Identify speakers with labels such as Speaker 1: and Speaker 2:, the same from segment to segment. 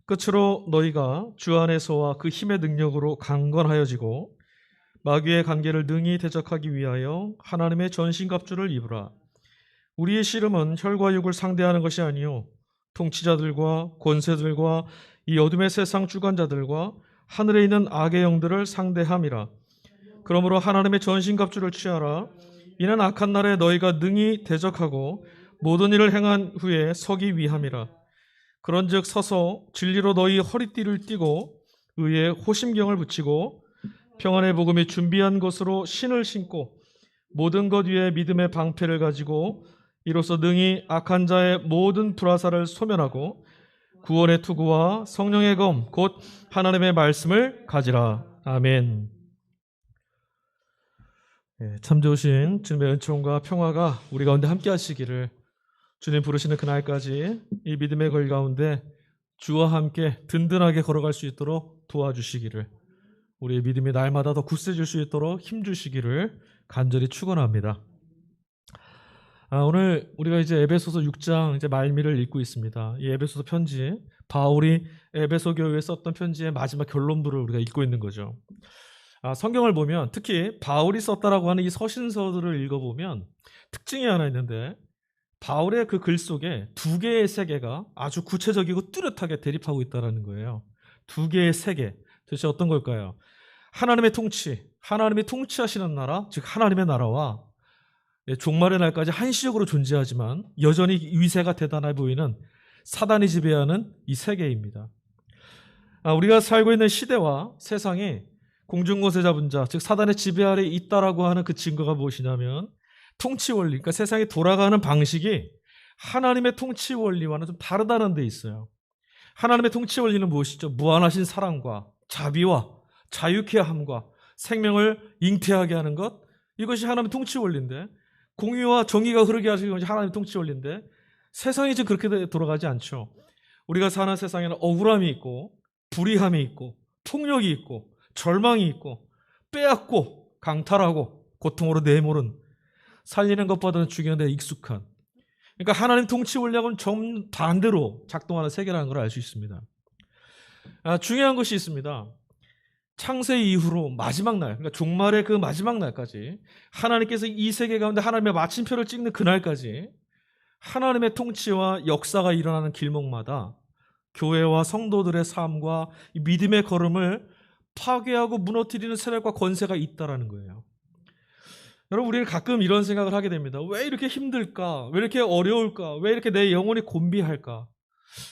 Speaker 1: 끝으로 너희가 주 안에서와 그 힘의 능력으로 강건하여지고 마귀의 관계를 능히 대적하기 위하여 하나님의 전신갑주를 입으라. 우리의 씨름은 혈과 육을 상대하는 것이 아니요 통치자들과 권세들과 이 어둠의 세상 주관자들과 하늘에 있는 악의 영들을 상대함이라. 그러므로 하나님의 전신갑주를 취하라. 이는 악한 날에 너희가 능히 대적하고 모든 일을 행한 후에 서기 위함이라. 그런즉 서서 진리로 너희 허리띠를 띠고 의의 호심경을 붙이고 평안의 복음이 준비한 것으로 신을 신고 모든 것 위에 믿음의 방패를 가지고 이로써 능히 악한 자의 모든 불화살을 소멸하고 구원의 투구와 성령의 검 곧 하나님의 말씀을 가지라. 아멘. 참 좋으신 주님의 은총과 평화가 우리 가운데 함께 하시기를, 주님 부르시는 그날까지 이 믿음의 걸 가운데 주와 함께 든든하게 걸어갈 수 있도록 도와주시기를, 우리의 믿음이 날마다 더 굳세질 수 있도록 힘주시기를 간절히 축원합니다. 오늘 우리가 이제 에베소서 6장 이제 말미를 읽고 있습니다. 이 에베소서 편지, 바울이 에베소 교회에 썼던 편지의 마지막 결론부를 우리가 읽고 있는 거죠. 성경을 보면 특히 바울이 썼다라고 하는 이 서신서들을 읽어보면 특징이 하나 있는데, 바울의 그 글 속에 두 개의 세계가 아주 구체적이고 뚜렷하게 대립하고 있다는 거예요. 두 개의 세계, 도대체 어떤 걸까요? 하나님의 통치, 하나님이 통치하시는 나라, 즉 하나님의 나라와 종말의 날까지 한시적으로 존재하지만 여전히 위세가 대단해 보이는 사단이 지배하는 이 세계입니다. 우리가 살고 있는 시대와 세상이 공중권세 잡은 자, 즉 사단의 지배 아래 있다라고 하는 그 증거가 무엇이냐면 통치 원리, 그러니까 세상이 돌아가는 방식이 하나님의 통치 원리와는 좀 다르다는 데 있어요. 하나님의 통치 원리는 무엇이죠? 무한하신 사랑과 자비와 자유케 함과 생명을 잉태하게 하는 것, 이것이 하나님의 통치 원리인데, 공의와 정의가 흐르게 하시는 것이 하나님의 통치 원리인데, 세상이 지금 그렇게 돌아가지 않죠. 우리가 사는 세상에는 억울함이 있고 불의함이 있고 폭력이 있고 절망이 있고 빼앗고 강탈하고 고통으로 내모른, 살리는 것보다는 죽이는 데 익숙한, 그러니까 하나님 통치 원리하고는 정반대로 작동하는 세계라는 걸 알 수 있습니다. 중요한 것이 있습니다. 창세 이후로 마지막 날, 그러니까 종말의 그 마지막 날까지 하나님께서 이 세계 가운데 하나님의 마침표를 찍는 그날까지 하나님의 통치와 역사가 일어나는 길목마다 교회와 성도들의 삶과 믿음의 걸음을 파괴하고 무너뜨리는 세력과 권세가 있다는 거예요. 여러분, 우리는 가끔 이런 생각을 하게 됩니다. 왜 이렇게 힘들까? 왜 이렇게 어려울까? 왜 이렇게 내 영혼이 곤비할까?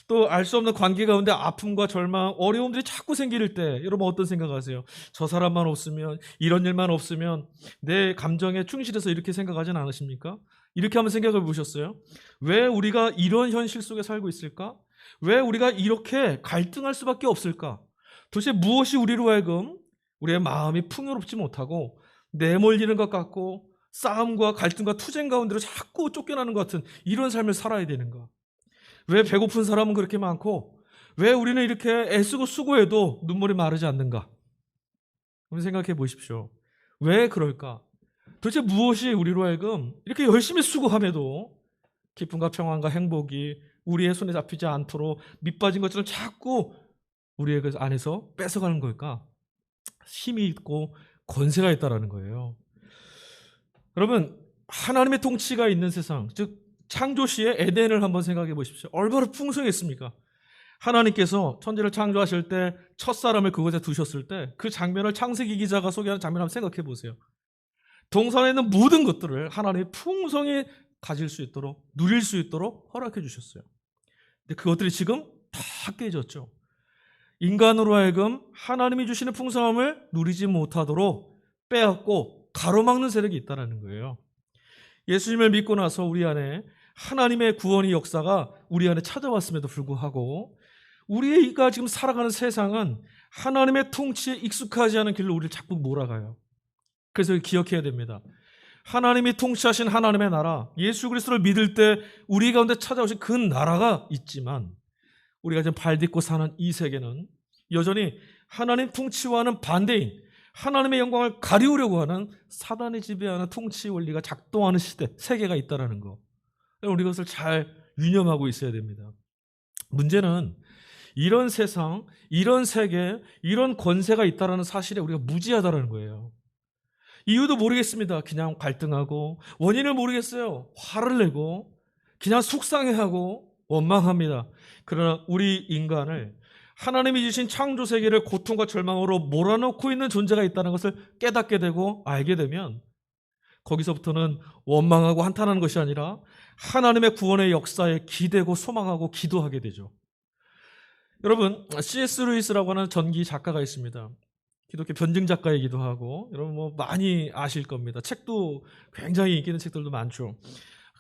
Speaker 1: 또 알 수 없는 관계 가운데 아픔과 절망, 어려움들이 자꾸 생길 때 여러분 어떤 생각하세요? 저 사람만 없으면, 이런 일만 없으면, 내 감정에 충실해서 이렇게 생각하진 않으십니까? 이렇게 한번 생각해 보셨어요? 왜 우리가 이런 현실 속에 살고 있을까? 왜 우리가 이렇게 갈등할 수밖에 없을까? 도대체 무엇이 우리로 하여금 우리의 마음이 풍요롭지 못하고 내몰리는 것 같고 싸움과 갈등과 투쟁 가운데로 자꾸 쫓겨나는 것 같은 이런 삶을 살아야 되는가? 왜 배고픈 사람은 그렇게 많고 왜 우리는 이렇게 애쓰고 수고해도 눈물이 마르지 않는가? 한번 생각해 보십시오. 왜 그럴까? 도대체 무엇이 우리로 하여금 이렇게 열심히 수고함에도 기쁨과 평안과 행복이 우리의 손에 잡히지 않도록 밑빠진 것처럼 자꾸 우리의 그 안에서 뺏어가는 걸까? 힘이 있고 권세가 있다라는 거예요. 여러분, 하나님의 통치가 있는 세상, 즉 창조시의 에덴을 한번 생각해 보십시오. 얼마나 풍성했습니까? 하나님께서 천지를 창조하실 때 첫사람을 그곳에 두셨을 때 그 장면을 창세기 기자가 소개하는 장면 한번 생각해 보세요. 동산에 있는 모든 것들을 하나님이 풍성히 가질 수 있도록, 누릴 수 있도록 허락해 주셨어요. 근데 그것들이 지금 다 깨졌죠. 인간으로 하여금 하나님이 주시는 풍성함을 누리지 못하도록 빼앗고 가로막는 세력이 있다는 거예요. 예수님을 믿고 나서 우리 안에 하나님의 구원의 역사가 우리 안에 찾아왔음에도 불구하고 우리가 지금 살아가는 세상은 하나님의 통치에 익숙하지 않은 길로 우리를 자꾸 몰아가요. 그래서 기억해야 됩니다. 하나님이 통치하신 하나님의 나라, 예수 그리스도를 믿을 때 우리 가운데 찾아오신 그 나라가 있지만 우리가 지금 발 딛고 사는 이 세계는 여전히 하나님 통치와는 반대인, 하나님의 영광을 가리우려고 하는 사단이 지배하는 통치 원리가 작동하는 시대, 세계가 있다는 거. 우리 그것을 잘 유념하고 있어야 됩니다. 문제는 이런 세상, 이런 세계, 이런 권세가 있다는 사실에 우리가 무지하다는 거예요. 이유도 모르겠습니다. 그냥 갈등하고, 원인을 모르겠어요. 화를 내고 그냥 속상해하고 원망합니다. 그러나 우리 인간을 하나님이 주신 창조 세계를 고통과 절망으로 몰아넣고 있는 존재가 있다는 것을 깨닫게 되고 알게 되면 거기서부터는 원망하고 한탄하는 것이 아니라 하나님의 구원의 역사에 기대고 소망하고 기도하게 되죠. 여러분, C.S. 루이스라고 하는 전기 작가가 있습니다. 기독교 변증 작가이기도 하고, 여러분 뭐 많이 아실 겁니다. 책도 굉장히 인기 있는 책들도 많죠.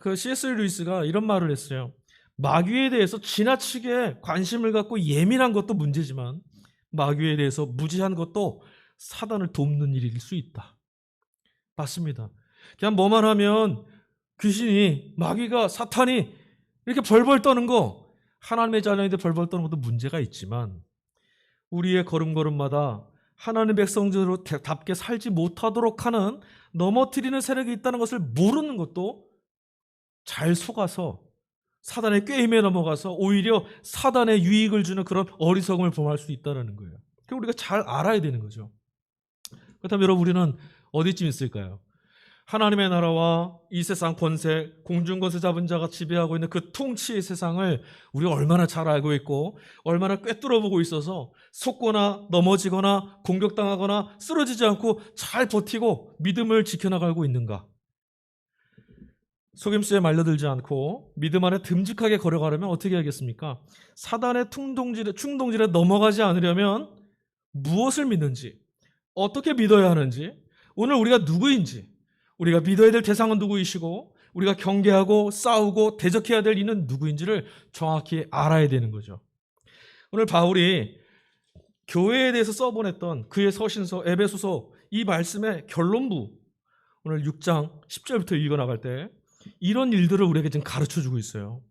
Speaker 1: 그 C.S. 루이스가 이런 말을 했어요. 마귀에 대해서 지나치게 관심을 갖고 예민한 것도 문제지만 마귀에 대해서 무지한 것도 사단을 돕는 일일 수 있다. 맞습니다. 그냥 뭐만 하면 귀신이, 마귀가, 사탄이 이렇게 벌벌 떠는 거, 하나님의 자녀인데 벌벌 떠는 것도 문제가 있지만 우리의 걸음걸음마다 하나님의 백성들답게 살지 못하도록 하는 넘어뜨리는 세력이 있다는 것을 모르는 것도 잘 속아서 사단의 꾀임에 넘어가서 오히려 사단의 유익을 주는 그런 어리석음을 범할 수 있다는 거예요. 그럼 우리가 잘 알아야 되는 거죠. 그렇다면 여러분, 우리는 어디쯤 있을까요? 하나님의 나라와 이 세상 권세, 공중권세 잡은 자가 지배하고 있는 그 통치의 세상을 우리가 얼마나 잘 알고 있고 얼마나 꿰뚫어 보고 있어서 속거나 넘어지거나 공격당하거나 쓰러지지 않고 잘 버티고 믿음을 지켜나가고 있는가? 속임수에 말려들지 않고 믿음 안에 듬직하게 걸어가려면 어떻게 해야겠습니까? 사단의 충동질에 넘어가지 않으려면 무엇을 믿는지, 어떻게 믿어야 하는지, 오늘 우리가 누구인지, 우리가 믿어야 될 대상은 누구이시고 우리가 경계하고 싸우고 대적해야 될 이는 누구인지를 정확히 알아야 되는 거죠. 오늘 바울이 교회에 대해서 써보냈던 그의 서신서 에베소서 이 말씀의 결론부, 오늘 6장 10절부터 읽어나갈 때 이런 일들을 우리에게 지금 가르쳐주고 있어요.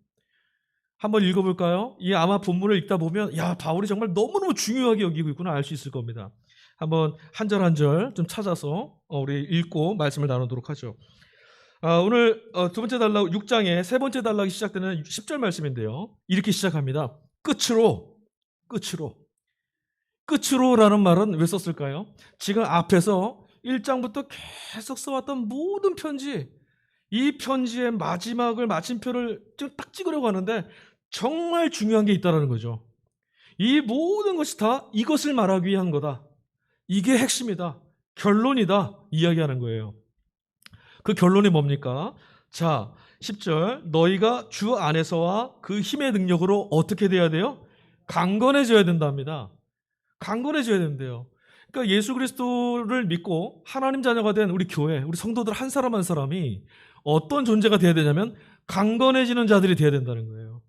Speaker 1: 한번 읽어볼까요? 이 아마 본문을 읽다 보면 야, 바울이 정말 너무너무 중요하게 여기고 있구나 알 수 있을 겁니다. 한번 한 절 한 절 좀 찾아서 우리 읽고 말씀을 나누도록 하죠. 오늘 두 번째 단락 6장의 세 번째 단락이 시작되는 10절 말씀인데요. 이렇게 시작합니다. 끝으로라는 말은 왜 썼을까요? 지금 앞에서 1장부터 계속 써왔던 모든 편지, 이 편지의 마지막을, 마침표를 지금 딱 찍으려고 하는데 정말 중요한 게 있다는 거죠. 이 모든 것이 다 이것을 말하기 위한 거다. 이게 핵심이다. 결론이다. 이야기하는 거예요. 그 결론이 뭡니까? 자, 10절. 너희가 주 안에서와 그 힘의 능력으로 어떻게 돼야 돼요? 강건해져야 된답니다. 강건해져야 된대요. 그러니까 예수 그리스도를 믿고 하나님 자녀가 된 우리 교회, 우리 성도들 한 사람 한 사람이 어떤 존재가 돼야 되냐면 강건해지는 자들이 돼야 된다는 거예요.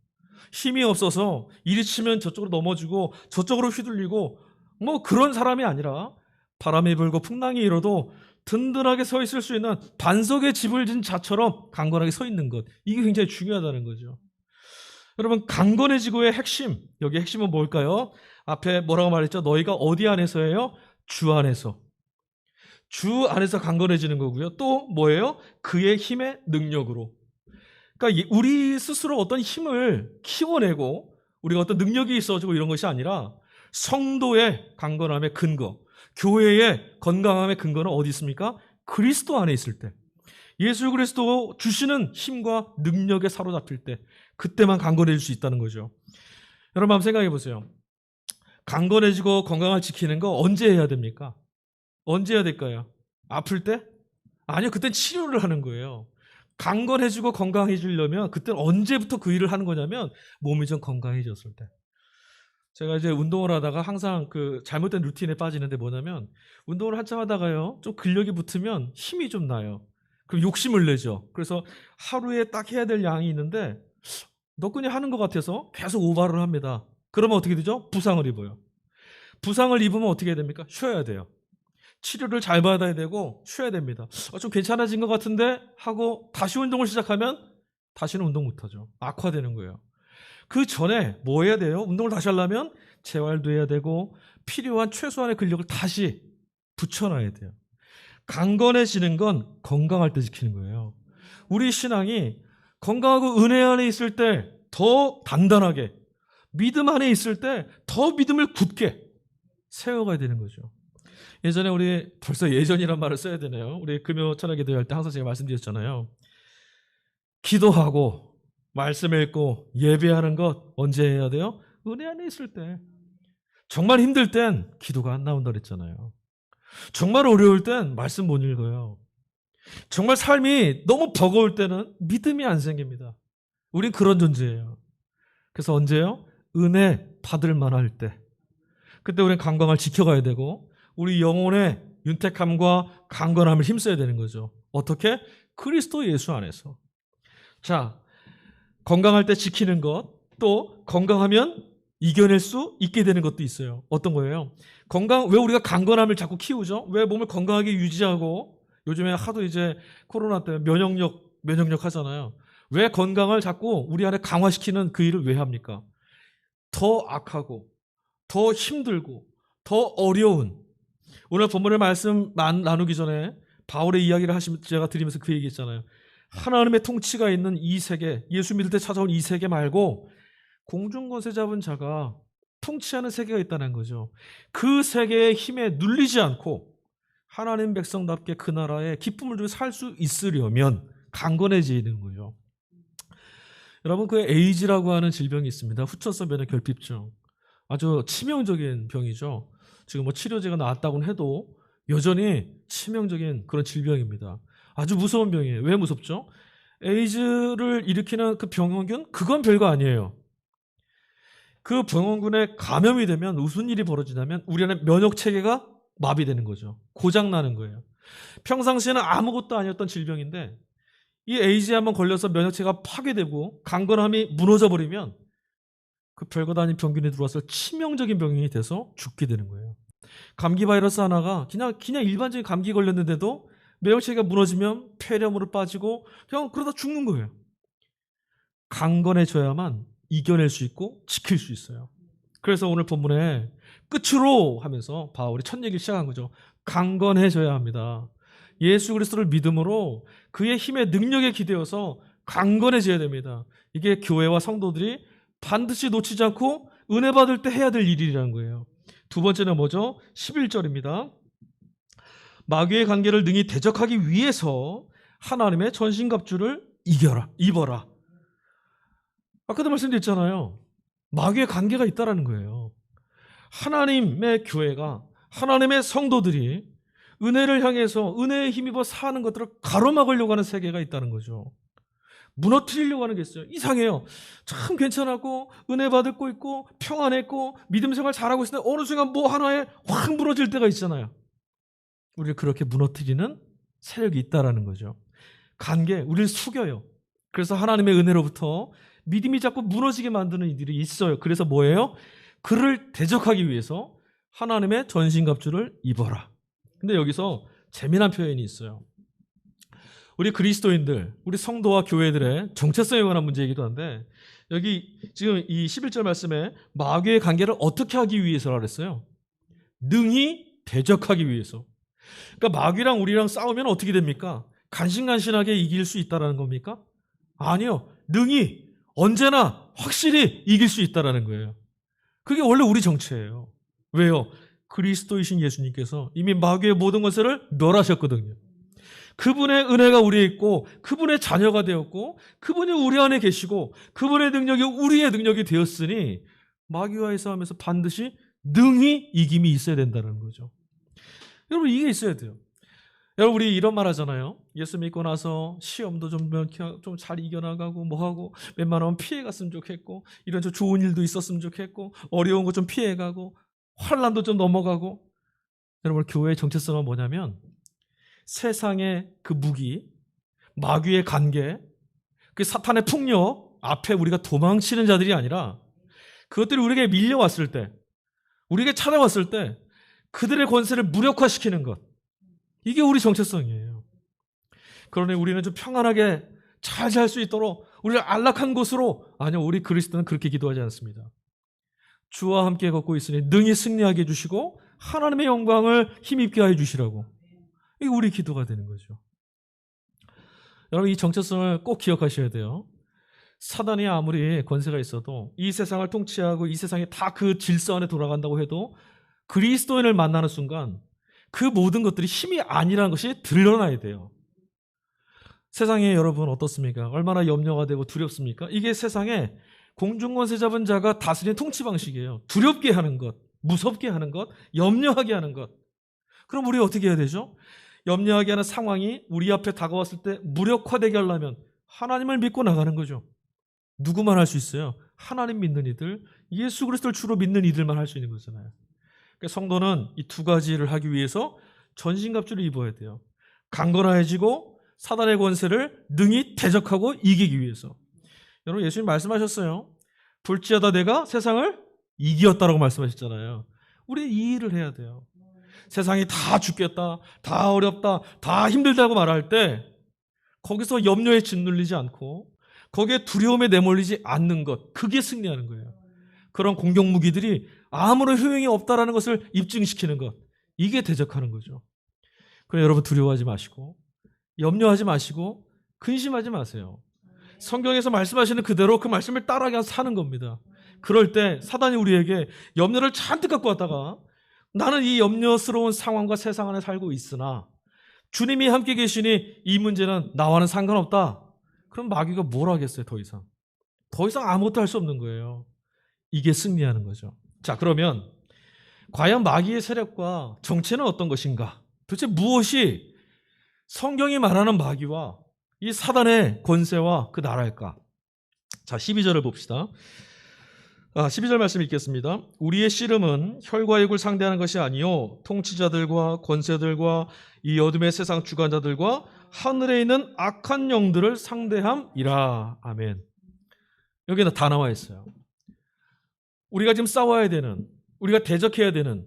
Speaker 1: 힘이 없어서 이리 치면 저쪽으로 넘어지고 저쪽으로 휘둘리고 뭐 그런 사람이 아니라 바람이 불고 풍랑이 일어도 든든하게 서 있을 수 있는 반석에 집을 진 자처럼 강건하게 서 있는 것, 이게 굉장히 중요하다는 거죠. 여러분, 강건해지고의 핵심, 여기 핵심은 뭘까요? 앞에 뭐라고 말했죠? 너희가 어디 안에서예요? 주 안에서. 주 안에서 강건해지는 거고요. 또 뭐예요? 그의 힘의 능력으로. 그러니까 우리 스스로 어떤 힘을 키워내고 우리가 어떤 능력이 있어지고 이런 것이 아니라 성도의 강건함의 근거, 교회의 건강함의 근거는 어디 있습니까? 그리스도 안에 있을 때, 예수 그리스도 주시는 힘과 능력에 사로잡힐 때, 그때만 강건해질 수 있다는 거죠. 여러분 한번 생각해 보세요. 강건해지고 건강을 지키는 거 언제 해야 됩니까? 언제 해야 될까요? 아플 때? 아니요, 그땐 치료를 하는 거예요. 강건해지고 건강해지려면 그때는 언제부터 그 일을 하는 거냐면 몸이 좀 건강해졌을 때. 제가 이제 운동을 하다가 항상 그 잘못된 루틴에 빠지는데 뭐냐면 운동을 한참 하다가요, 좀 근력이 붙으면 힘이 좀 나요. 그럼 욕심을 내죠. 그래서 하루에 딱 해야 될 양이 있는데 너끈히 하는 것 같아서 계속 오바를 합니다. 그러면 어떻게 되죠? 부상을 입어요. 부상을 입으면 어떻게 해야 됩니까? 쉬어야 돼요. 치료를 잘 받아야 되고 쉬어야 됩니다. 좀 괜찮아진 것 같은데 하고 다시 운동을 시작하면 다시는 운동 못하죠. 악화되는 거예요. 그 전에 뭐 해야 돼요? 운동을 다시 하려면 재활도 해야 되고 필요한 최소한의 근력을 다시 붙여놔야 돼요. 강건해지는 건 건강할 때 지키는 거예요. 우리 신앙이 건강하고 은혜 안에 있을 때 더 단단하게, 믿음 안에 있을 때 더 믿음을 굳게 세워가야 되는 거죠. 예전에 우리 벌써 예전이란 말을 써야 되네요. 우리 금요 철학 기도회 할 때 항상 제가 말씀드렸잖아요. 기도하고 말씀 읽고 예배하는 것 언제 해야 돼요? 은혜 안에 있을 때. 정말 힘들 땐 기도가 안 나온다 그랬잖아요. 정말 어려울 땐 말씀 못 읽어요. 정말 삶이 너무 버거울 때는 믿음이 안 생깁니다. 우린 그런 존재예요. 그래서 언제요? 은혜 받을 만할 때. 그때 우리는 강건함을 지켜가야 되고 우리 영혼의 윤택함과 강건함을 힘써야 되는 거죠. 어떻게? 그리스도 예수 안에서. 자, 건강할 때 지키는 것, 또 건강하면 이겨낼 수 있게 되는 것도 있어요. 어떤 거예요? 왜 우리가 강건함을 자꾸 키우죠? 왜 몸을 건강하게 유지하고 요즘에 하도 이제 코로나 때문에 면역력 하잖아요. 왜 건강을 자꾸 우리 안에 강화시키는 그 일을 왜 합니까? 더 악하고 더 힘들고 더 어려운 오늘 본문의 말씀 나누기 전에 바울의 이야기를 제가 드리면서 그 얘기했잖아요. 하나님의 통치가 있는 이 세계, 예수 믿을 때 찾아온 이 세계 말고 공중권세 잡은 자가 통치하는 세계가 있다는 거죠. 그 세계의 힘에 눌리지 않고 하나님 백성답게 그 나라에 기쁨을 주고 살 수 있으려면 강건해져야 되는 거죠. 여러분, 그 에이즈라고 하는 질병이 있습니다. 후천성 면역 결핍증. 아주 치명적인 병이죠. 지금 뭐 치료제가 나왔다고는 해도 여전히 치명적인 그런 질병입니다. 아주 무서운 병이에요. 왜 무섭죠? 에이즈를 일으키는 그 병원균? 그건 별거 아니에요. 그 병원균에 감염이 되면 무슨 일이 벌어지냐면 우리 안에 면역체계가 마비되는 거죠. 고장나는 거예요. 평상시에는 아무것도 아니었던 질병인데 이 에이즈에 한번 걸려서 면역체계가 파괴되고 강건함이 무너져버리면 그 별것 아닌 병균이 들어와서 치명적인 병이 돼서 죽게 되는 거예요. 감기 바이러스 하나가 그냥 일반적인 감기 걸렸는데도 면역체계가 무너지면 폐렴으로 빠지고 그냥 그러다 죽는 거예요. 강건해져야만 이겨낼 수 있고 지킬 수 있어요. 그래서 오늘 본문에 끝으로 하면서 바울이 첫 얘기를 시작한 거죠. 강건해져야 합니다. 예수 그리스도를 믿음으로 그의 힘의 능력에 기대어서 강건해져야 됩니다. 이게 교회와 성도들이 반드시 놓치지 않고 은혜 받을 때 해야 될 일이라는 거예요. 두 번째는 뭐죠? 11절입니다. 마귀의 관계를 능히 대적하기 위해서 하나님의 전신갑주를 입어라. 아까도 말씀드렸잖아요. 마귀의 관계가 있다라는 거예요. 하나님의 교회가 하나님의 성도들이 은혜를 향해서 은혜에 힘입어 사는 것들을 가로막으려고 하는 세계가 있다는 거죠. 무너뜨리려고 하는 게 있어요. 이상해요. 참 괜찮았고 은혜 받을 거 있고 평안했고 믿음 생활 잘하고 있는데 어느 순간 뭐 하나에 확 무너질 때가 있잖아요. 우리를 그렇게 무너뜨리는 세력이 있다라는 거죠. 관계, 우리를 숙여요. 그래서 하나님의 은혜로부터 믿음이 자꾸 무너지게 만드는 이들이 있어요. 그래서 뭐예요? 그를 대적하기 위해서 하나님의 전신갑주를 입어라. 근데 여기서 재미난 표현이 있어요. 우리 그리스도인들, 우리 성도와 교회들의 정체성에 관한 문제이기도 한데 여기 지금 이 11절 말씀에 마귀의 관계를 어떻게 하기 위해서라 그랬어요? 능히 대적하기 위해서. 그러니까 마귀랑 우리랑 싸우면 어떻게 됩니까? 간신간신하게 이길 수 있다는 겁니까? 아니요. 능히 언제나 확실히 이길 수 있다는 거예요. 그게 원래 우리 정체예요. 왜요? 그리스도이신 예수님께서 이미 마귀의 모든 것을 멸하셨거든요. 그분의 은혜가 우리에 있고 그분의 자녀가 되었고 그분이 우리 안에 계시고 그분의 능력이 우리의 능력이 되었으니 마귀와의 싸움에서 반드시 능히 이김이 있어야 된다는 거죠. 여러분, 이게 있어야 돼요. 여러분, 우리 이런 말 하잖아요. 예수 믿고 나서 시험도 좀 잘 이겨나가고 뭐하고 웬만하면 피해갔으면 좋겠고 이런 좀 좋은 일도 있었으면 좋겠고 어려운 거 좀 피해가고 환난도 좀 넘어가고. 여러분, 교회의 정체성은 뭐냐면 세상의 그 무기, 마귀의 관계, 그 사탄의 폭력 앞에 우리가 도망치는 자들이 아니라 그것들이 우리에게 밀려왔을 때, 우리에게 찾아왔을 때 그들의 권세를 무력화시키는 것. 이게 우리 정체성이에요. 그러니 우리는 좀 평안하게 잘 살 수 있도록 우리를 안락한 곳으로, 아니요, 우리 그리스도는 그렇게 기도하지 않습니다. 주와 함께 걷고 있으니 능히 승리하게 해주시고 하나님의 영광을 힘입게 해주시라고. 이게 우리 기도가 되는 거죠. 여러분, 이 정체성을 꼭 기억하셔야 돼요. 사단이 아무리 권세가 있어도 이 세상을 통치하고 이 세상이 다 그 질서 안에 돌아간다고 해도 그리스도인을 만나는 순간 그 모든 것들이 힘이 아니라는 것이 드러나야 돼요. 세상에 여러분 어떻습니까? 얼마나 염려가 되고 두렵습니까? 이게 세상에 공중권세 잡은 자가 다스리는 통치 방식이에요. 두렵게 하는 것, 무섭게 하는 것, 염려하게 하는 것. 그럼 우리 어떻게 해야 되죠? 염려하게 하는 상황이 우리 앞에 다가왔을 때 무력화되게 하려면 하나님을 믿고 나가는 거죠. 누구만 할 수 있어요? 하나님 믿는 이들, 예수 그리스도를 주로 믿는 이들만 할 수 있는 거잖아요. 그러니까 성도는 이 두 가지를 하기 위해서 전신갑주를 입어야 돼요. 강건해지고 사단의 권세를 능히 대적하고 이기기 위해서. 여러분 예수님 말씀하셨어요. 볼지어다 내가 세상을 이기었다라고 말씀하셨잖아요. 우리 이 일을 해야 돼요. 세상이 다 죽겠다, 다 어렵다, 다 힘들다고 말할 때 거기서 염려에 짓눌리지 않고 거기에 두려움에 내몰리지 않는 것, 그게 승리하는 거예요. 그런 공격 무기들이 아무런 효용이 없다라는 것을 입증시키는 것, 이게 대적하는 거죠. 그래 여러분 두려워하지 마시고 염려하지 마시고 근심하지 마세요. 성경에서 말씀하시는 그대로 그 말씀을 따라가서 사는 겁니다. 그럴 때 사단이 우리에게 염려를 잔뜩 갖고 왔다가 나는 이 염려스러운 상황과 세상 안에 살고 있으나 주님이 함께 계시니 이 문제는 나와는 상관없다. 그럼 마귀가 뭘 하겠어요? 더 이상 아무것도 할 수 없는 거예요. 이게 승리하는 거죠. 자, 그러면 과연 마귀의 세력과 정체는 어떤 것인가? 도대체 무엇이 성경이 말하는 마귀와 이 사단의 권세와 그 나라일까? 자, 12절을 봅시다. 12절 말씀 읽겠습니다. 우리의 씨름은 혈과 육을 상대하는 것이 아니요 통치자들과 권세들과 이 어둠의 세상 주관자들과 하늘에 있는 악한 영들을 상대함이라. 아멘. 여기다 다 나와 있어요. 우리가 지금 싸워야 되는, 우리가 대적해야 되는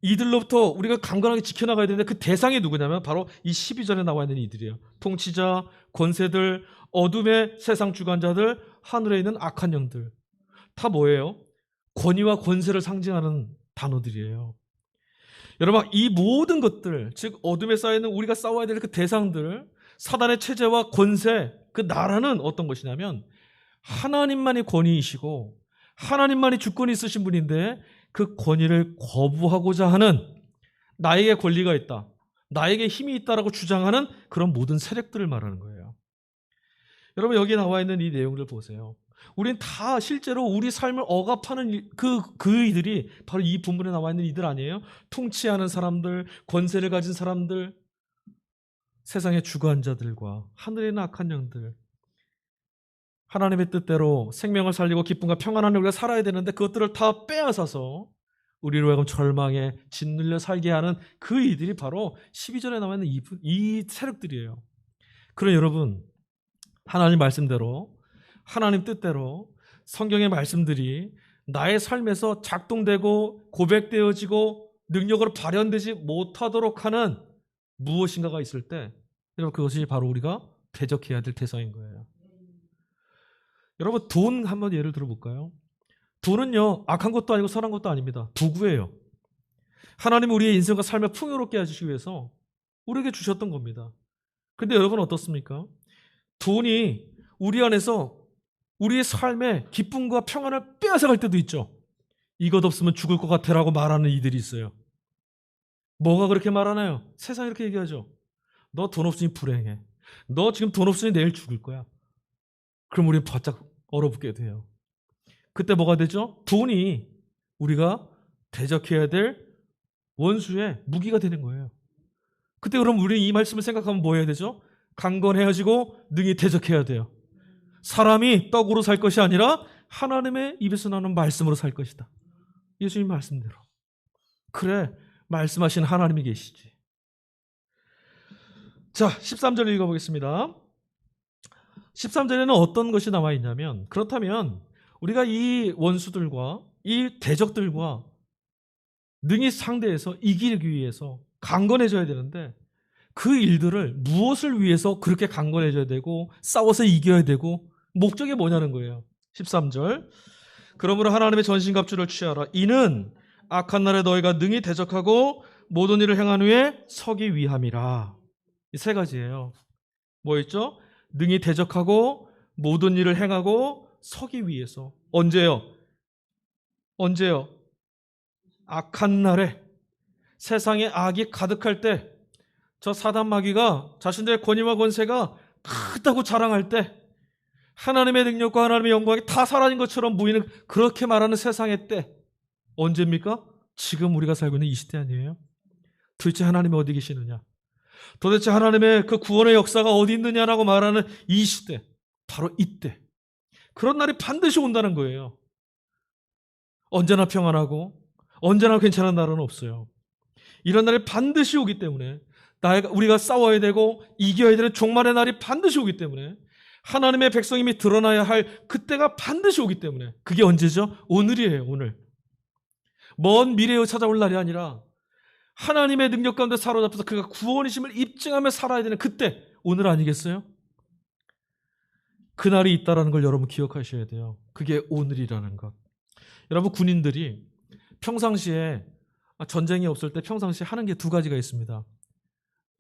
Speaker 1: 이들로부터 우리가 강건하게 지켜나가야 되는데 그 대상이 누구냐면 바로 이 12절에 나와 있는 이들이에요. 통치자, 권세들, 어둠의 세상 주관자들, 하늘에 있는 악한 영들. 다 뭐예요? 권위와 권세를 상징하는 단어들이에요. 여러분 이 모든 것들, 즉 어둠에 쌓여있는 우리가 싸워야 될 그 대상들, 사단의 체제와 권세, 그 나라는 어떤 것이냐면 하나님만이 권위이시고 하나님만이 주권이 있으신 분인데 그 권위를 거부하고자 하는 나에게 권리가 있다, 나에게 힘이 있다라고 주장하는 그런 모든 세력들을 말하는 거예요. 여러분 여기 나와 있는 이 내용들 보세요. 우린 다 실제로 우리 삶을 억압하는 그 이들이 바로 이 본문에 나와 있는 이들 아니에요? 통치하는 사람들, 권세를 가진 사람들, 세상의 주관자들과 하늘에 있는 악한 영들. 하나님의 뜻대로 생명을 살리고 기쁨과 평안 안에 우리가 살아야 되는데 그것들을 다 빼앗아서 우리로 하여금 절망에 짓눌려 살게 하는 그 이들이 바로 12절에 나와 있는 이 세력들이에요. 그럼 여러분 하나님 말씀대로, 하나님 뜻대로 성경의 말씀들이 나의 삶에서 작동되고 고백되어지고 능력으로 발현되지 못하도록 하는 무엇인가가 있을 때 여러분 그것이 바로 우리가 대적해야 될 대상인 거예요. 여러분 돈 한번 예를 들어볼까요? 돈은요 악한 것도 아니고 선한 것도 아닙니다. 도구예요. 하나님은 우리의 인생과 삶을 풍요롭게 해주시기 위해서 우리에게 주셨던 겁니다. 근데 여러분 어떻습니까? 돈이 우리 안에서 우리의 삶에 기쁨과 평안을 빼앗아갈 때도 있죠. 이것 없으면 죽을 것 같아라고 말하는 이들이 있어요. 뭐가 그렇게 말하나요? 세상이 이렇게 얘기하죠. 너 돈 없으니 불행해. 너 지금 돈 없으니 내일 죽을 거야. 그럼 우리는 바짝 얼어붙게 돼요. 그때 뭐가 되죠? 돈이 우리가 대적해야 될 원수의 무기가 되는 거예요. 그때 그럼 우리 이 말씀을 생각하면 뭐 해야 되죠? 강건해지고 능히 대적해야 돼요. 사람이 떡으로 살 것이 아니라 하나님의 입에서 나오는 말씀으로 살 것이다. 예수님 말씀대로. 그래, 말씀하신 하나님이 계시지. 자, 13절 읽어보겠습니다. 13절에는 어떤 것이 나와 있냐면, 그렇다면 우리가 이 원수들과 이 대적들과 능히 상대해서 이기기 위해서 강건해져야 되는데 그 일들을 무엇을 위해서 그렇게 강건해져야 되고 싸워서 이겨야 되고 목적이 뭐냐는 거예요. 13절. 그러므로 하나님의 전신갑주를 취하라. 이는 악한 날에 너희가 능히 대적하고 모든 일을 행한 후에 서기 위함이라. 이 세 가지예요. 뭐 있죠? 능히 대적하고 모든 일을 행하고 서기 위해서. 언제요? 언제요? 악한 날에, 세상에 악이 가득할 때, 저 사단 마귀가 자신들의 권위와 권세가 크다고 자랑할 때, 하나님의 능력과 하나님의 영광이 다 사라진 것처럼 보이는 그렇게 말하는 세상의 때, 언제입니까? 지금 우리가 살고 있는 이 시대 아니에요? 도대체 하나님이 어디 계시느냐? 도대체 하나님의 그 구원의 역사가 어디 있느냐라고 말하는 이 시대, 바로 이때. 그런 날이 반드시 온다는 거예요. 언제나 평안하고 언제나 괜찮은 날은 없어요. 이런 날이 반드시 오기 때문에 우리가 싸워야 되고 이겨야 되는 종말의 날이 반드시 오기 때문에 하나님의 백성임이 드러나야 할 그때가 반드시 오기 때문에 그게 언제죠? 오늘이에요. 오늘. 먼 미래에 찾아올 날이 아니라 하나님의 능력 가운데 사로잡혀서 그가 구원이심을 입증하며 살아야 되는 그때, 오늘 아니겠어요? 그날이 있다는 걸 여러분 기억하셔야 돼요. 그게 오늘이라는 것. 여러분, 군인들이 평상시에 전쟁이 없을 때 평상시에 하는 게 두 가지가 있습니다.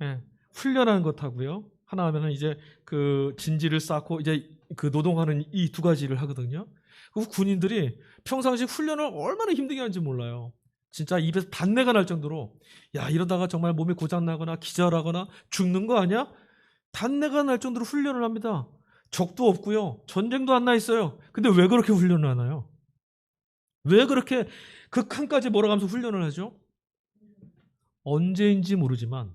Speaker 1: 예, 훈련하는 것하고요. 하나 하면은 이제 그 진지를 쌓고 이제 그 노동하는 이 두 가지를 하거든요. 그 군인들이 평상시 훈련을 얼마나 힘들게 하는지 몰라요. 진짜 입에서 단내가 날 정도로, 야, 이러다가 정말 몸이 고장나거나 기절하거나 죽는 거 아니야? 단내가 날 정도로 훈련을 합니다. 적도 없고요. 전쟁도 안 나 있어요. 근데 왜 그렇게 훈련을 하나요? 왜 그렇게 극한까지 몰아가면서 훈련을 하죠? 언제인지 모르지만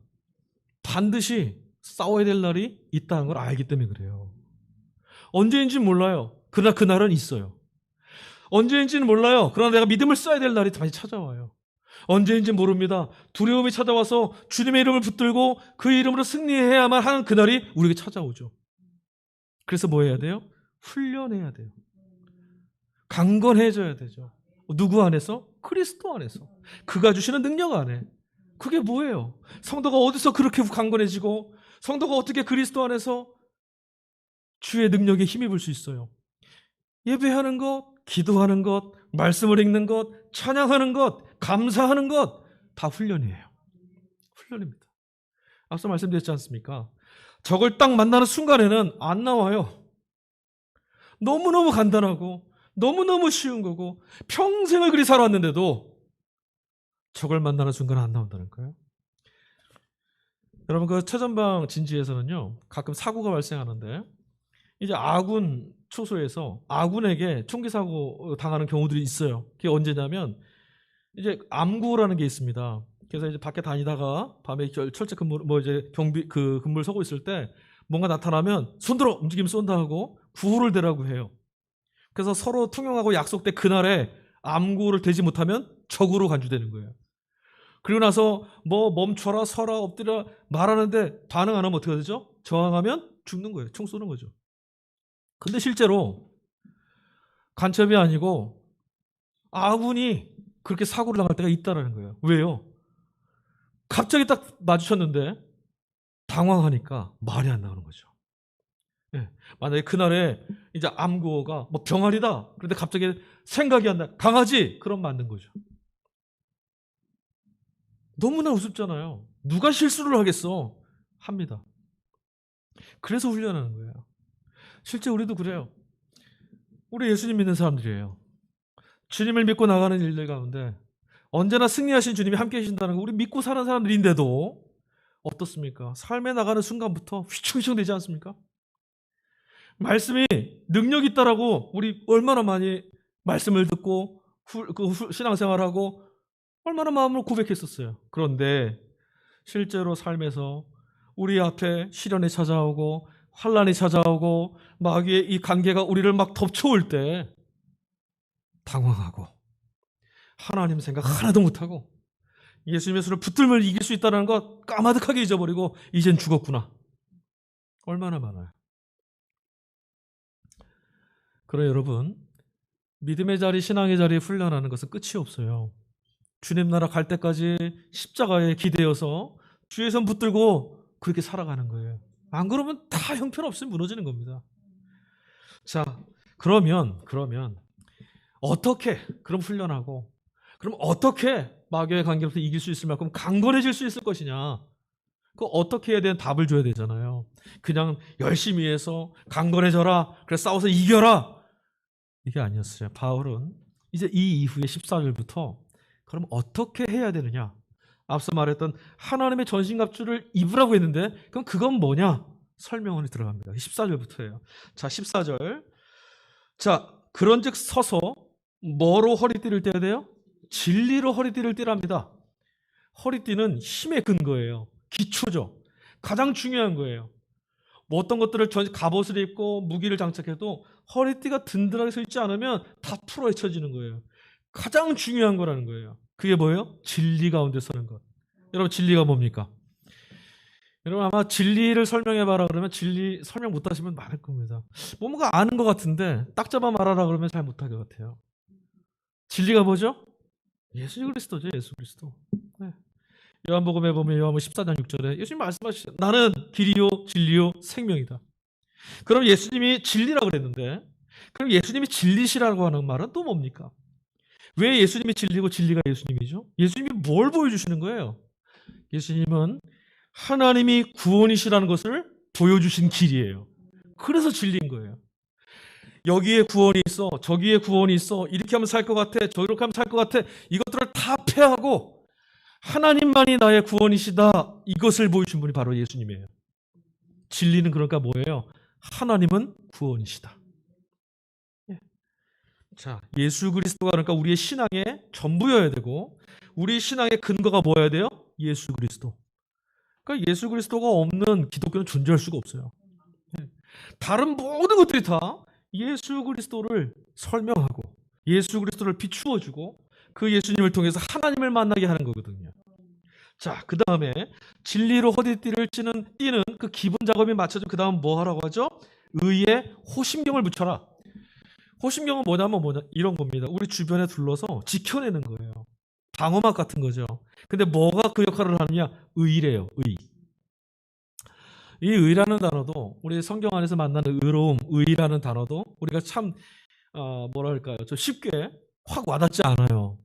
Speaker 1: 반드시 싸워야 될 날이 있다는 걸 알기 때문에 그래요. 언제인지 몰라요. 그러나 그날은 있어요. 언제인지는 몰라요. 그러나 내가 믿음을 써야 될 날이 다시 찾아와요. 언제인지 모릅니다. 두려움이 찾아와서 주님의 이름을 붙들고 그 이름으로 승리해야만 하는 그날이 우리에게 찾아오죠. 그래서 뭐 해야 돼요? 훈련해야 돼요. 강건해져야 되죠. 누구 안에서? 그리스도 안에서. 그가 주시는 능력 안에. 그게 뭐예요? 성도가 어디서 그렇게 강건해지고 성도가 어떻게 그리스도 안에서 주의 능력에 힘입을 수 있어요? 예배하는 것, 기도하는 것, 말씀을 읽는 것, 찬양하는 것, 감사하는 것, 다 훈련이에요. 훈련입니다. 앞서 말씀드렸지 않습니까? 적을 딱 만나는 순간에는 안 나와요. 너무너무 간단하고 너무너무 쉬운 거고 평생을 그리 살아왔는데도 적을 만나는 순간은 안 나온다는 거예요. 여러분, 그 최전방 진지에서는요, 가끔 사고가 발생하는데 이제 아군 초소에서 아군에게 총기 사고 당하는 경우들이 있어요. 그게 언제냐면 이제 암구라는 게 있습니다. 그래서 이제 밖에 다니다가 밤에 철제 근무 이제 경비 그 근무를 서고 있을 때 뭔가 나타나면 손들어 움직이면 쏜다 하고 구호를 대라고 해요. 그래서 서로 통용하고 약속된 그날에 암구를 대지 못하면 적으로 간주되는 거예요. 그리고 나서 뭐 멈춰라 서라 엎드려 말하는데 반응 안 하면 어떻게 되죠? 저항하면 죽는 거예요. 총 쏘는 거죠. 근데 실제로 간첩이 아니고 아군이 그렇게 사고를 당할 때가 있다는 거예요. 왜요? 갑자기 딱 마주쳤는데 당황하니까 말이 안 나오는 거죠. 예. 만약에 그날에 이제 암구호가 뭐 병아리다. 그런데 갑자기 생각이 안 나. 강아지. 그럼 맞는 거죠. 너무나 우습잖아요. 누가 실수를 하겠어? 합니다. 그래서 훈련하는 거예요. 실제 우리도 그래요. 우리 예수님 믿는 사람들이에요. 주님을 믿고 나가는 일들 가운데 언제나 승리하신 주님이 함께 계신다는 거 우리 믿고 사는 사람들인데도 어떻습니까? 삶에 나가는 순간부터 휘청휘청 되지 않습니까? 말씀이 능력이 있다라고 우리 얼마나 많이 말씀을 듣고 신앙생활하고 얼마나 마음으로 고백했었어요. 그런데 실제로 삶에서 우리 앞에 시련이 찾아오고 환란이 찾아오고 마귀의 이 관계가 우리를 막 덮쳐올 때 당황하고 하나님 생각 하나도 못하고 예수님의 손을 붙들면 이길 수 있다는 것 까마득하게 잊어버리고 이젠 죽었구나. 얼마나 많아요. 그래 여러분, 믿음의 자리, 신앙의 자리에 훈련하는 것은 끝이 없어요. 주님 나라 갈 때까지 십자가에 기대어서 주의 손 붙들고 그렇게 살아가는 거예요. 안 그러면 다 형편없이 무너지는 겁니다. 자, 그러면 어떻게 그럼 훈련하고 그럼 어떻게 마귀의 관계로부터 이길 수 있을 만큼 강건해질 수 있을 것이냐? 그 어떻게 해야 되는 답을 줘야 되잖아요. 그냥 열심히 해서 강건해져라, 그래 싸워서 이겨라, 이게 아니었어요. 바울은 이제 이 이후에 14절부터 그럼 어떻게 해야 되느냐, 앞서 말했던 하나님의 전신갑주를 입으라고 했는데 그럼 그건 뭐냐 설명이 들어갑니다. 14절부터예요. 자, 14절. 자, 그런즉 서서 뭐로 허리띠를 떼야 돼요? 진리로 허리띠를 떼랍니다. 허리띠는 힘의 근거예요. 기초죠. 가장 중요한 거예요. 뭐 어떤 것들을 갑옷을 입고 무기를 장착해도 허리띠가 든든하게 서 있지 않으면 다 풀어 헤쳐지는 거예요. 가장 중요한 거라는 거예요. 그게 뭐예요? 진리 가운데 서는 것. 여러분, 진리가 뭡니까? 여러분, 아마 진리를 설명해봐라 그러면 진리 설명 못하시면 많을 겁니다. 뭔가 아는 것 같은데 딱 잡아 말하라 그러면 잘 못할 것 같아요. 진리가 뭐죠? 예수 그리스도죠. 예수 그리스도. 네. 요한복음에 보면 요한복음 14장 6절에 예수님 말씀하시죠. 나는 길이요 진리요 생명이다. 그럼 예수님이 진리라고 그랬는데 그럼 예수님이 진리시라고 하는 말은 또 뭡니까? 왜 예수님이 진리고 진리가 예수님이죠? 예수님이 뭘 보여주시는 거예요? 예수님은 하나님이 구원이시라는 것을 보여주신 길이에요. 그래서 진리인 거예요. 여기에 구원이 있어, 저기에 구원이 있어, 이렇게 하면 살 것 같아, 저렇게 하면 살 것 같아, 이것들을 다 패하고 하나님만이 나의 구원이시다, 이것을 보여주신 분이 바로 예수님이에요. 진리는 그러니까 뭐예요? 하나님은 구원이시다. 자, 예수 그리스도가 그러니까 우리의 신앙의 전부여야 되고 우리 신앙의 근거가 뭐여야 돼요? 예수 그리스도. 그러니까 예수 그리스도가 없는 기독교는 존재할 수가 없어요. 다른 모든 것들이 다 예수 그리스도를 설명하고 예수 그리스도를 비추어주고 그 예수님을 통해서 하나님을 만나게 하는 거거든요. 자, 그 다음에 진리로 허리띠를 띠는 그 기본 작업이 맞춰져 그 다음 뭐 하라고 하죠? 의에 호심경을 붙여라. 호심경은 뭐냐면 이런 겁니다. 우리 주변에 둘러서 지켜내는 거예요. 방어막 같은 거죠. 근데 뭐가 그 역할을 하느냐? 의래요. 의. 이 의라는 단어도 우리 성경 안에서 만나는 의로움, 의라는 단어도 우리가 참 뭐랄까요? 좀 쉽게 확 와닿지 않아요.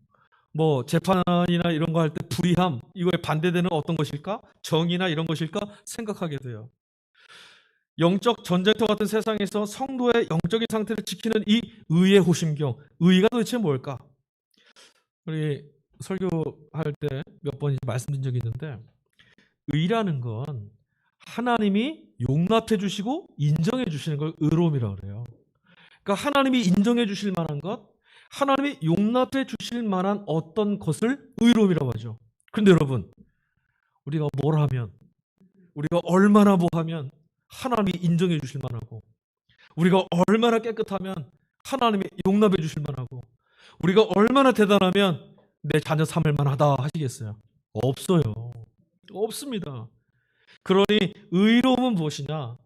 Speaker 1: 뭐 재판이나 이런 거 할 때 불의함, 이거에 반대되는 어떤 것일까? 정의나 이런 것일까? 생각하게 돼요. 영적 전쟁터 같은 세상에서 성도의 영적인 상태를 지키는 이 의의 호심경, 의가 도대체 뭘까? 우리 설교할 때 몇 번 말씀드린 적이 있는데 의라는 건 하나님이 용납해 주시고 인정해 주시는 걸 의로움이라고 그래요. 그러니까 하나님이 인정해 주실 만한 것, 하나님이 용납해 주실 만한 어떤 것을 의로움이라고 하죠. 그런데 여러분, 우리가 뭘 하면, 우리가 얼마나 뭐 하면 하나님이 인정해 주실 만하고, 우리가 얼마나 깨끗하면 하나님이 용납해 주실 만하고, 우리가 얼마나 대단하면 내 자녀 삼을 만하다 하시겠어요? 없어요. 없습니다. 그러니 의로움은 무엇이냐?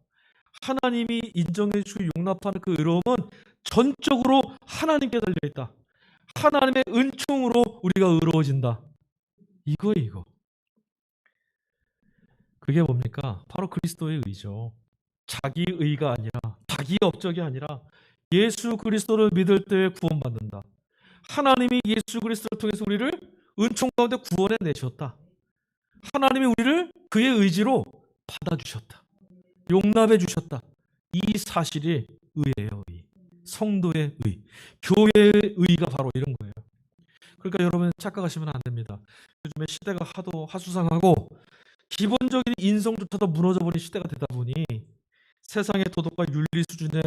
Speaker 1: 하나님이 인정해 주시고 용납하는 그 의로움은 전적으로 하나님께 달려있다. 하나님의 은총으로 우리가 의로워진다. 이거. 그게 뭡니까? 바로 그리스도의 의죠. 자기 의가 아니라, 자기 업적이 아니라 예수 그리스도를 믿을 때 구원받는다. 하나님이 예수 그리스도를 통해서 우리를 은총 가운데 구원해 내셨다. 하나님이 우리를 그의 의지로 받아주셨다. 용납해 주셨다. 이 사실이 의예요. 의. 성도의 의. 교회의 의가 바로 이런 거예요. 그러니까 여러분 착각하시면 안 됩니다. 요즘에 시대가 하도 하수상하고 기본적인 인성조차도 무너져버린 시대가 되다 보니 세상의 도덕과 윤리 수준의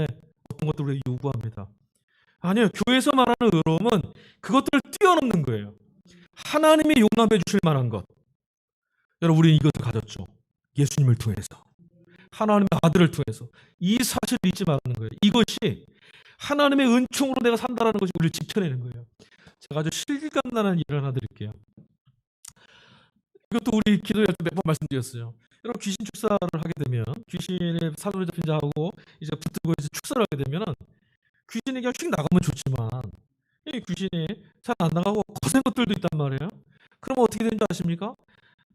Speaker 1: 어떤 것들을 우리가 요구합니다. 아니요. 교회에서 말하는 의로움은 그것들을 뛰어넘는 거예요. 하나님이 용납해 주실 만한 것. 여러분, 우리는 이것을 가졌죠. 예수님을 통해서. 하나님의 아들을 통해서. 이 사실을 잊지 말라는 거예요. 이것이 하나님의 은총으로 내가 산다는 것이 우리를 지켜내는 거예요. 제가 아주 실감나는 일을 하나 드릴게요. 이것도 우리 기도할 때 몇 번 말씀드렸어요. 여러분, 귀신 축사를 하게 되면 귀신의 사도를 잡힌 자하고 이제 붙들고 이제 축사를 하게 되면 귀신이 그냥 휙 나가면 좋지만 이 귀신이 잘 안 나가고 거센 것들도 있단 말이에요. 그럼 어떻게 되는지 아십니까?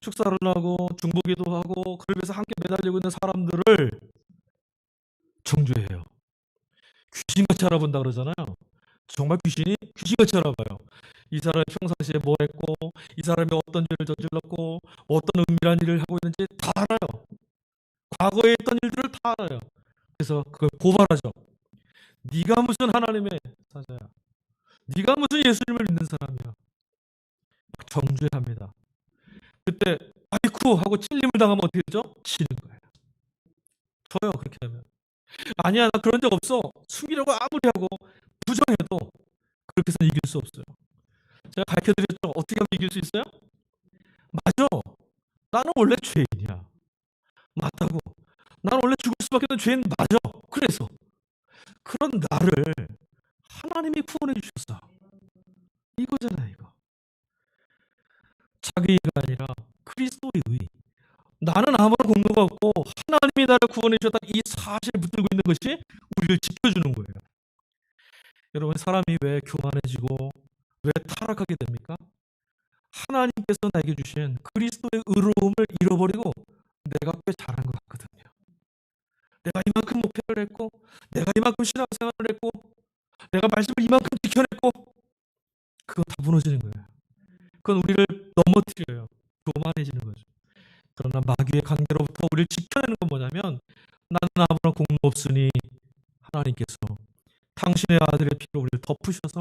Speaker 1: 축사를 하고 중보기도 하고 그를 위해서 함께 매달리고 있는 사람들을 정죄해요. 귀신같이 알아본다 그러잖아요. 정말 귀신이 귀신같이 알아봐요. 이 사람이 평상시에 뭐 했고, 이 사람이 어떤 일을 저질렀고, 어떤 은밀한 일을 하고 있는지 다 알아요. 과거에 했던 일들을 다 알아요. 그래서 그걸 고발하죠. 네가 무슨 하나님의 사자야. 네가 무슨 예수님을 믿는 사람이야. 정죄합니다. 그때 아이쿠 하고 찔림을 당하면 어떻게 되죠? 지는 거예요. 저요 그렇게 하면. 아니야 나 그런 적 없어. 숨기려고 아무리 하고 부정해도 그렇게 해서 이길 수 없어요. 제가 가르쳐드렸죠. 어떻게 하면 이길 수 있어요? 맞아. 나는 원래 죄인이야. 맞다고. 나는 원래 죽을 수밖에 없는 죄인 맞아. 그래서 그런 나를 하나님이 구원해 주셨어. 이거잖아요 이거. 자기가 아니라 그리스도의 의. 나는 아무런 공로가 없고 하나님이 나를 구원해 주셨다 이 사실을 붙들고 있는 것이 우리를 지켜주는 거예요. 여러분 사람이 왜 교만해지고 왜 타락하게 됩니까? 하나님께서 나에게 주신 그리스도의 의로움을 잃어버리고 내가 꽤 잘한 것 같거든요. 내가 이만큼 목회를 했고 내가 이만큼 신앙생활을 했고 내가 말씀을 이만큼 지켜냈고 그거 다 무너지는 거예요. 그건 우리를 넘어뜨려요. 교만해지는 거죠. 그러나 마귀의 관계로부터 우리를 지켜내는 건 뭐냐면 나는 아무런 공로 없으니 하나님께서 당신의 아들의 피로 우리를 덮으셔서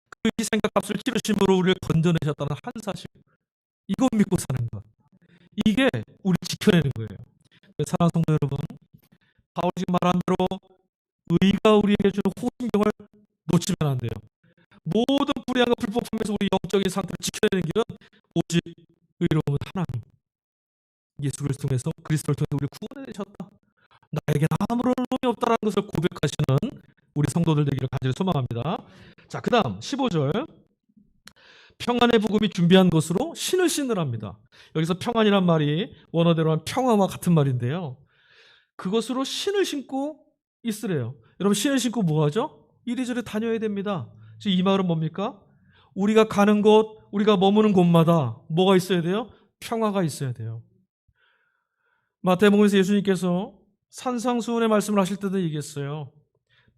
Speaker 1: 그 희생값을 치르심으로 우리를 건져내셨다는 한 사실 이거 믿고 사는 것 이게 우리 지켜내는 거예요. 사랑하는 성도 여러분 바울이 지금 말한 대로 의가 우리에게 주는 호신경을 놓치면 안 돼요. 모든 불의함과 불법함에서 우리 영적인 상태를 지켜내는 길은 오직 의로운 하나님 예수 그리스도를 통해서 우리 구원해내셨다. 나에겐 아무런 의로움이 없다는 것을 고백하시는 우리 성도들 되기를 간절히 소망합니다. 자, 그 다음 15절 평안의 복음이 준비한 것으로 신을 신으랍니다. 여기서 평안이란 말이 원어대로 한 평화와 같은 말인데요. 그것으로 신을 신고 있으래요. 여러분 신을 신고 뭐 하죠? 이리저리 다녀야 됩니다. 지금 이 말은 뭡니까? 우리가 가는 곳, 우리가 머무는 곳마다 뭐가 있어야 돼요? 평화가 있어야 돼요. 마태복음에서 예수님께서 산상수훈의 말씀을 하실 때도 얘기했어요.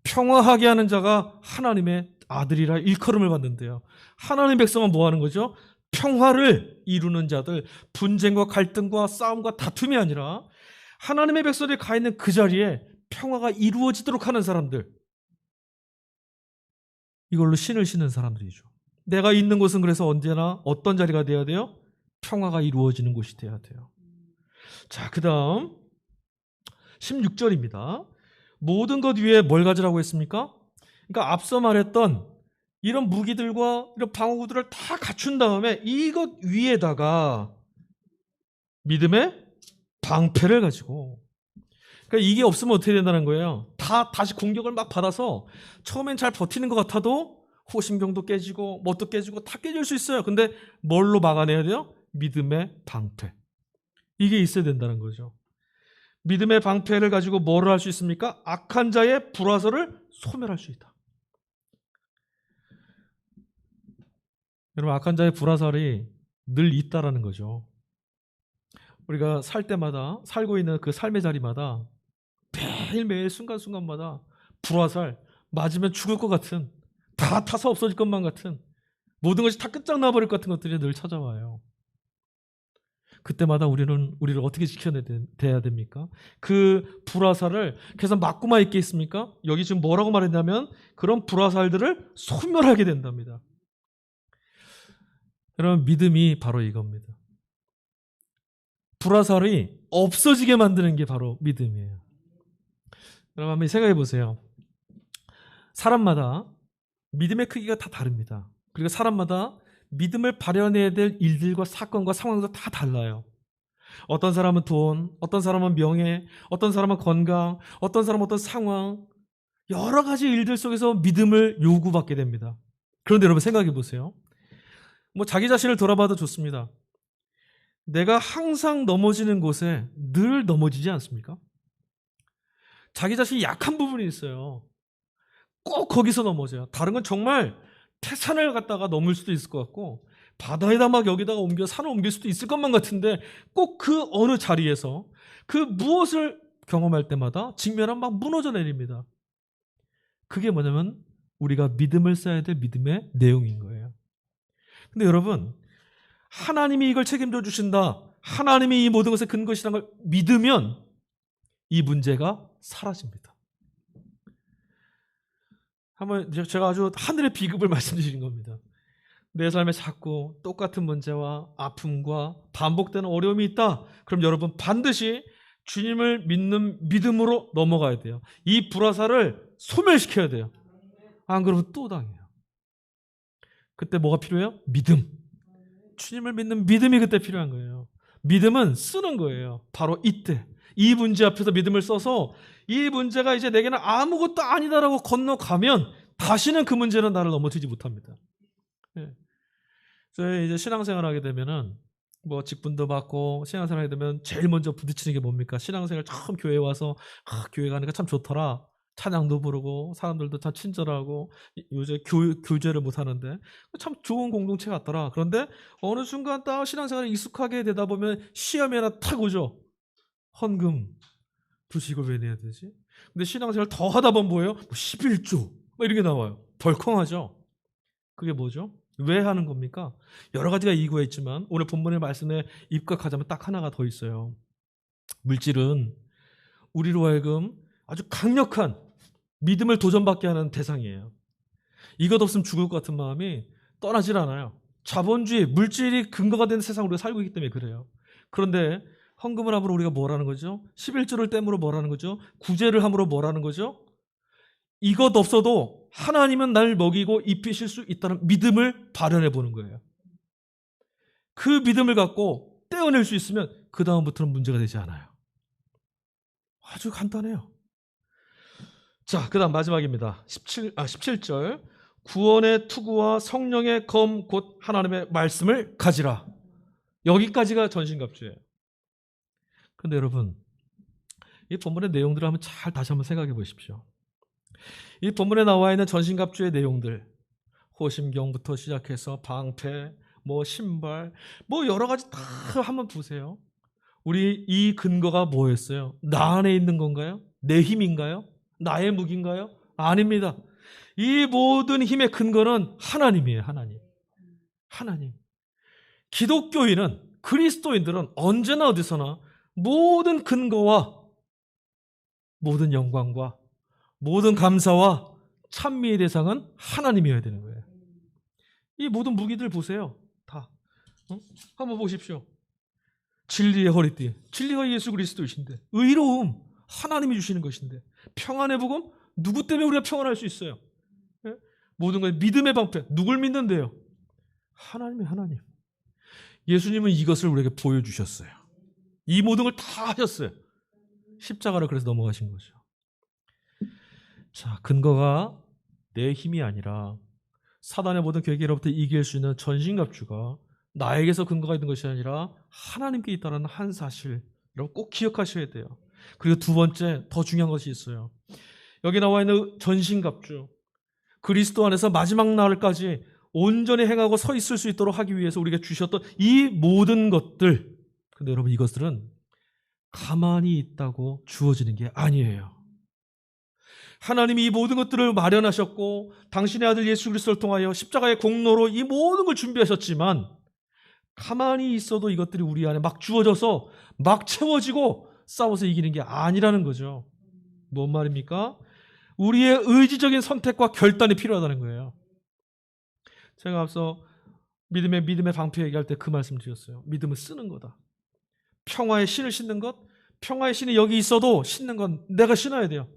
Speaker 1: 평화하게 하는 자가 하나님의 아들이라 일컬음을 받는데요. 하나님 백성은 뭐 하는 거죠? 평화를 이루는 자들, 분쟁과 갈등과 싸움과 다툼이 아니라 하나님의 백성들이 가 있는 그 자리에 평화가 이루어지도록 하는 사람들. 이걸로 신을 신는 사람들이죠. 내가 있는 곳은 그래서 언제나 어떤 자리가 돼야 돼요? 평화가 이루어지는 곳이 돼야 돼요. 자, 그 다음 16절입니다. 모든 것 위에 뭘 가지라고 했습니까? 그러니까 앞서 말했던 이런 무기들과 이런 방어구들을 다 갖춘 다음에 이것 위에다가 믿음의 방패를 가지고 그러니까 이게 없으면 어떻게 된다는 거예요? 다시 공격을 막 받아서 처음엔 잘 버티는 것 같아도 호심경도 깨지고 뭣도 깨지고 다 깨질 수 있어요. 근데 뭘로 막아내야 돼요? 믿음의 방패. 이게 있어야 된다는 거죠. 믿음의 방패를 가지고 뭐를 할 수 있습니까? 악한 자의 불화설을 소멸할 수 있다. 여러분 악한 자의 불화설이 늘 있다라는 거죠. 우리가 살 때마다 살고 있는 그 삶의 자리마다 매일매일 순간순간마다 불화살 맞으면 죽을 것 같은 다 타서 없어질 것만 같은 모든 것이 다 끝장나버릴 것 같은 것들이 늘 찾아와요. 그때마다 우리를 어떻게 지켜내야 됩니까? 그 불화살을 계속 맞고만 있게 있습니까? 여기 지금 뭐라고 말했냐면 그런 불화살들을 소멸하게 된답니다. 여러분 믿음이 바로 이겁니다. 불화살이 없어지게 만드는 게 바로 믿음이에요. 여러분 한번 생각해 보세요. 사람마다 믿음의 크기가 다 다릅니다. 그리고 사람마다 믿음을 발현해야 될 일들과 사건과 상황도 다 달라요. 어떤 사람은 돈, 어떤 사람은 명예, 어떤 사람은 건강, 어떤 사람은 어떤 상황 여러 가지 일들 속에서 믿음을 요구받게 됩니다. 그런데 여러분 생각해 보세요. 뭐 자기 자신을 돌아봐도 좋습니다. 내가 항상 넘어지는 곳에 늘 넘어지지 않습니까? 자기 자신이 약한 부분이 있어요. 꼭 거기서 넘어져요. 다른 건 정말 태산을 갖다가 넘을 수도 있을 것 같고 바다에다 막 여기다가 산을 옮길 수도 있을 것만 같은데 꼭 그 어느 자리에서 그 무엇을 경험할 때마다 직면하면 막 무너져 내립니다. 그게 뭐냐면 우리가 믿음을 써야 될 믿음의 내용인 거예요. 근데 여러분, 하나님이 이걸 책임져 주신다, 하나님이 이 모든 것의 근거시라는 걸 믿으면 이 문제가 사라집니다. 한번 제가 아주 하늘의 비극을 말씀드리는 겁니다. 내 삶에 자꾸 똑같은 문제와 아픔과 반복되는 어려움이 있다. 그럼 여러분 반드시 주님을 믿는 믿음으로 넘어가야 돼요. 이 불화살을 소멸시켜야 돼요. 안 그러면 또 당해요. 그때 뭐가 필요해요? 믿음. 주님을 믿는 믿음이 그때 필요한 거예요. 믿음은 쓰는 거예요. 바로 이때 이 문제 앞에서 믿음을 써서 이 문제가 이제 내게는 아무것도 아니다라고 건너가면 다시는 그 문제는 나를 넘어뜨리지 못합니다. 네. 저희 이제 신앙생활 하게 되면은 뭐 직분도 받고 신앙생활 하게 되면 제일 먼저 부딪히는 게 뭡니까? 신앙생활 처음 교회 와서 교회 가니까 참 좋더라. 찬양도 부르고 사람들도 참 친절하고 요새 교제를 못 하는데 참 좋은 공동체 같더라. 그런데 어느 순간 딱 신앙생활에 익숙하게 되다 보면 시험이 하나 탁 오죠. 헌금 부식을 왜 내야 되지? 근데 신앙생활 더 하다 보면 뭐예요? 뭐 11조 뭐 이런 게 나와요. 덜컹하죠. 그게 뭐죠? 왜 하는 겁니까? 여러 가지가 이유가 있지만 오늘 본문의 말씀에 입각하자면 딱 하나가 더 있어요. 물질은 우리로 하여금 아주 강력한 믿음을 도전받게 하는 대상이에요. 이것 없으면 죽을 것 같은 마음이 떠나질 않아요. 자본주의, 물질이 근거가 되는 세상으로 우리가 살고 있기 때문에 그래요. 그런데 헌금을 함으로 우리가 뭐라는 거죠? 11조를 땜으로 뭐라는 거죠? 구제를 함으로 뭐라는 거죠? 이것 없어도 하나님은 날 먹이고 입히실 수 있다는 믿음을 발현해 보는 거예요. 그 믿음을 갖고 떼어낼 수 있으면 그 다음부터는 문제가 되지 않아요. 아주 간단해요. 자, 그 다음 마지막입니다. 17절. 구원의 투구와 성령의 검 곧 하나님의 말씀을 가지라. 여기까지가 전신갑주예요. 근데 여러분, 이 본문의 내용들을 한번 잘 다시 한번 생각해 보십시오. 이 본문에 나와 있는 전신갑주의 내용들, 호심경부터 시작해서 방패, 뭐 신발, 뭐 여러 가지 다 한번 보세요. 우리 이 근거가 뭐였어요? 나 안에 있는 건가요? 내 힘인가요? 나의 무기인가요? 아닙니다. 이 모든 힘의 근거는 하나님이에요. 하나님. 기독교인은, 그리스도인들은 언제나 어디서나 모든 근거와 모든 영광과 모든 감사와 찬미의 대상은 하나님이어야 되는 거예요. 이 모든 무기들 보세요. 다. 한번 보십시오. 진리의 허리띠. 진리가 예수 그리스도이신데, 의로움 하나님이 주시는 것인데, 평안의 복음 누구 때문에 우리가 평안할 수 있어요? 예? 모든 것 믿음의 방패 누굴 믿는데요? 하나님. 예수님은 이것을 우리에게 보여주셨어요. 이 모든 걸 다 하셨어요. 십자가를 그래서 넘어가신 거죠. 자, 근거가 내 힘이 아니라 사단의 모든 계기로부터 이길 수 있는 전신갑주가 나에게서 근거가 있는 것이 아니라 하나님께 있다는 한 사실, 여러분 꼭 기억하셔야 돼요. 그리고 두 번째 더 중요한 것이 있어요. 여기 나와 있는 전신갑주, 그리스도 안에서 마지막 날까지 온전히 행하고 서 있을 수 있도록 하기 위해서 우리가 주셨던 이 모든 것들, 근데 여러분 이것들은 가만히 있다고 주어지는 게 아니에요. 하나님이 이 모든 것들을 마련하셨고 당신의 아들 예수 그리스도를 통하여 십자가의 공로로 이 모든 걸 준비하셨지만 가만히 있어도 이것들이 우리 안에 막 주어져서 막 채워지고 싸워서 이기는 게 아니라는 거죠. 뭔 말입니까? 우리의 의지적인 선택과 결단이 필요하다는 거예요. 제가 앞서 믿음의 방패 얘기할 때 그 말씀 드렸어요. 믿음을 쓰는 거다. 평화의 신을 신는 것, 평화의 신이 여기 있어도 신는 건 내가 신어야 돼요.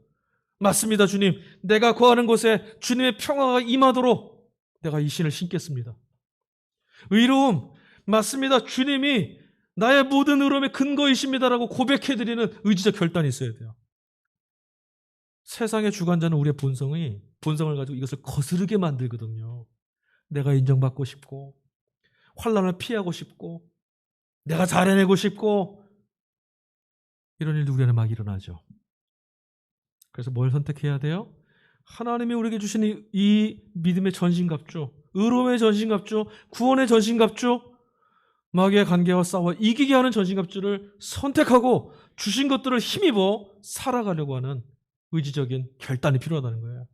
Speaker 1: 맞습니다, 주님. 내가 거하는 곳에 주님의 평화가 임하도록 내가 이 신을 신겠습니다. 의로움, 맞습니다. 주님이 나의 모든 의로움의 근거이십니다라고 고백해드리는 의지적 결단이 있어야 돼요. 세상의 주관자는 우리의 본성을 가지고 이것을 거스르게 만들거든요. 내가 인정받고 싶고, 환난을 피하고 싶고, 내가 잘해내고 싶고, 이런 일도 우리 안에 막 일어나죠. 그래서 뭘 선택해야 돼요? 하나님이 우리에게 주신 이 믿음의 전신갑주, 의로움의 전신갑주, 구원의 전신갑주, 마귀의 관계와 싸워 이기게 하는 전신갑주를 선택하고 주신 것들을 힘입어 살아가려고 하는 의지적인 결단이 필요하다는 거예요.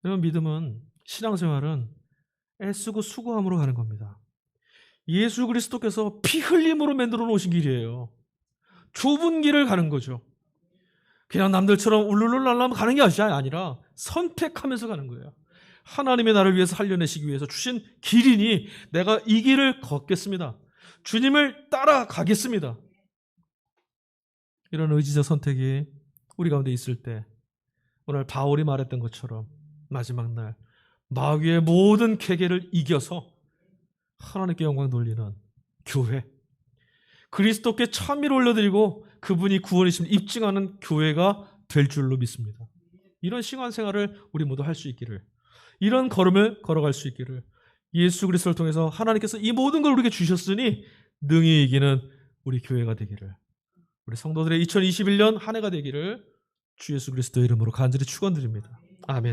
Speaker 1: 여러분, 믿음은, 신앙생활은 애쓰고 수고함으로 가는 겁니다. 예수 그리스도께서 피 흘림으로 만들어 놓으신 길이에요. 좁은 길을 가는 거죠. 그냥 남들처럼 울룰룰랄라 가는 게 아니라 선택하면서 가는 거예요. 하나님의 나를 위해서 살려내시기 위해서 주신 길이니 내가 이 길을 걷겠습니다. 주님을 따라가겠습니다. 이런 의지적 선택이 우리 가운데 있을 때 오늘 바울이 말했던 것처럼 마지막 날 마귀의 모든 계계를 이겨서 하나님께 영광 돌리는 교회, 그리스도께 찬미를 올려드리고 그분이 구원이심을 입증하는 교회가 될 줄로 믿습니다. 이런 신앙생활을 우리 모두 할 수 있기를, 이런 걸음을 걸어갈 수 있기를, 예수 그리스도를 통해서 하나님께서 이 모든 걸 우리에게 주셨으니 능히 이기는 우리 교회가 되기를, 우리 성도들의 2021년 한 해가 되기를 주 예수 그리스도의 이름으로 간절히 축원드립니다. 아멘.